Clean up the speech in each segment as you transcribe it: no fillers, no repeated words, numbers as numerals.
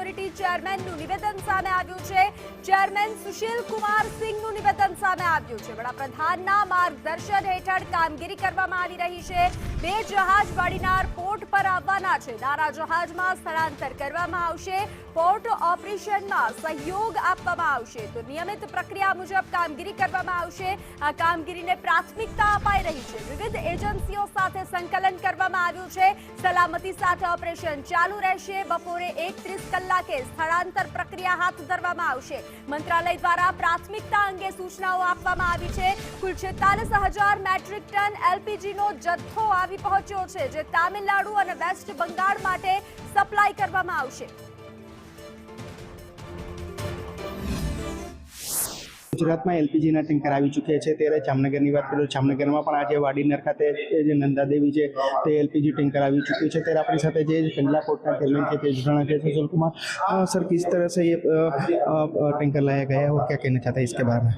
Authority ચેરમેનનું નિવેદન સામે આવ્યું છે। ચેરમેન સુશીલ કુમાર સિંહનું નિવેદન સામે આવ્યું છે। વડાપ્રધાનના માર્ગદર્શન હેઠળ કામગીરી કરવામાં આવી રહી છે। 2 જહાજ વાડીનાર પોર્ટ પર આવવાના છે। નાના જહાજમાં સ્થળાંતર કરવામાં આવશે। પોર્ટ ઓપરેશનમાં સહયોગ આપવામાં આવશે તો નિયમિત પ્રક્રિયા મુજબ કામગીરી કરવામાં આવશે। આ કામગીરીને પ્રાથમિકતા અપાઈ રહી છે। વિવિધ એજન્સીઓ સાથે સંકલન કરવામાં આવ્યું છે। સલામતી સાથે ઓપરેશન ચાલુ રહેશે। બપોરે 1:30 કલાકે સ્થળાંતર પ્રક્રિયા હાથ ધરવામાં આવશે। મંત્રાલય દ્વારા પ્રાથમિકતા અંગે સૂચનાઓ આપવામાં આવી છે। કુલ 46,000 મેટ્રિક ટન એલપીજીનો જથ્થો આવી પહોંચ્યો છે, જે તામિલનાડુ અને વેસ્ટ બંગાળ માટે સપ્લાય કરવામાં આવશે। ગુજરાતમાં એલપીજીના ટેન્કર આવી ચૂક્યા છે। ત્યારે જામનગરની વાત કરીએ તો જામનગરમાં પણ આજે વાડીનાર ખાતે જે નંદાદેવી છે તે એલપીજી ટેન્कर આવી ચૂક્યું છે। ત્યારે આપણી સાથે જે કંડલા પોર્टના चेयरमैन थे तेज राणा थे सुशील कुमार सर, किस तरह से ये टैंकर लाया गया है और क्या कहना चाहते हैं इसके बारे में?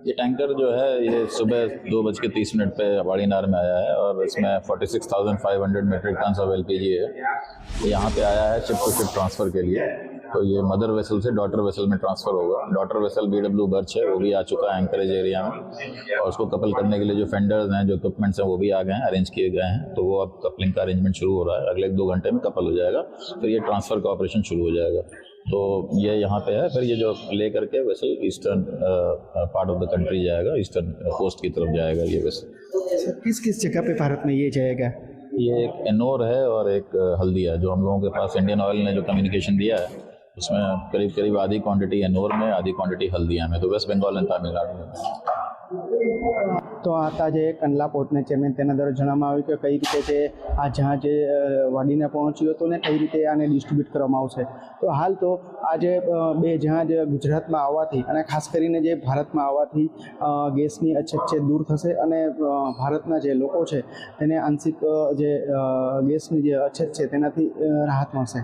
ये टैंकर जो है ये सुबह 2:30 पे वाड़ीनार में आया है और इसमें 46,500 मेट्रिक टन ऑफ एलपीजी है। ये यहाँ पे आया है शिप टू शिप ट्रांसफर के लिए। तो ये मदर वेसल से डॉटर वेसल में ट्रांसफर होगा। डॉटर वेसल BW बर्च है, वो भी आ चुका है एंकरेज एरिया में, और उसको कपल करने के लिए जो फेंडर्स हैं, जो इक्विपमेंट्स हैं, वो भी आ गए हैं, अरेंज किए गए हैं। तो वो अब कपलिंग का अरेंजमेंट शुरू हो रहा है। अगले 2 घंटे में कपल हो जाएगा, फिर ये ट्रांसफर का ऑपरेशन शुरू हो जाएगा। तो ये यहाँ पे है। फिर ये जो ले करके vessel eastern part of the country जाएगा, ईस्टर्न कोस्ट की तरफ जाएगा ये वेसल। किस किस जगह पे भारत में ये जाएगा? ये एक एनोर है और एक हल्दिया, जो हम लोगों के पास इंडियन ऑयल ने जो कम्युनिकेशन दिया है उसमें करीब आधी क्वांटिटी एनोर में, आधी क्वांटिटी हल्दिया में, तो वेस्ट बंगाल एंड तमिलनाडु में। તો આ જે કંડલા પોર્ટના ચેરમેન તેના દ્વારા જણાવવામાં આવ્યું કે કઈ રીતે તે આ જહાજ વાડીને પહોંચ્યું હતું ને કઈ રીતે આને ડિસ્ટ્રીબ્યુટ કરવામાં આવશે। તો હાલ તો આ જે 2 જહાજ ગુજરાતમાં આવવાથી અને ખાસ કરીને જે ભારતમાં આવવાથી ગેસની અછત છે દૂર થશે અને ભારતના જે લોકો છે તેને આંશિક જે ગેસની જે અછત છે તેનાથી રાહત મળશે।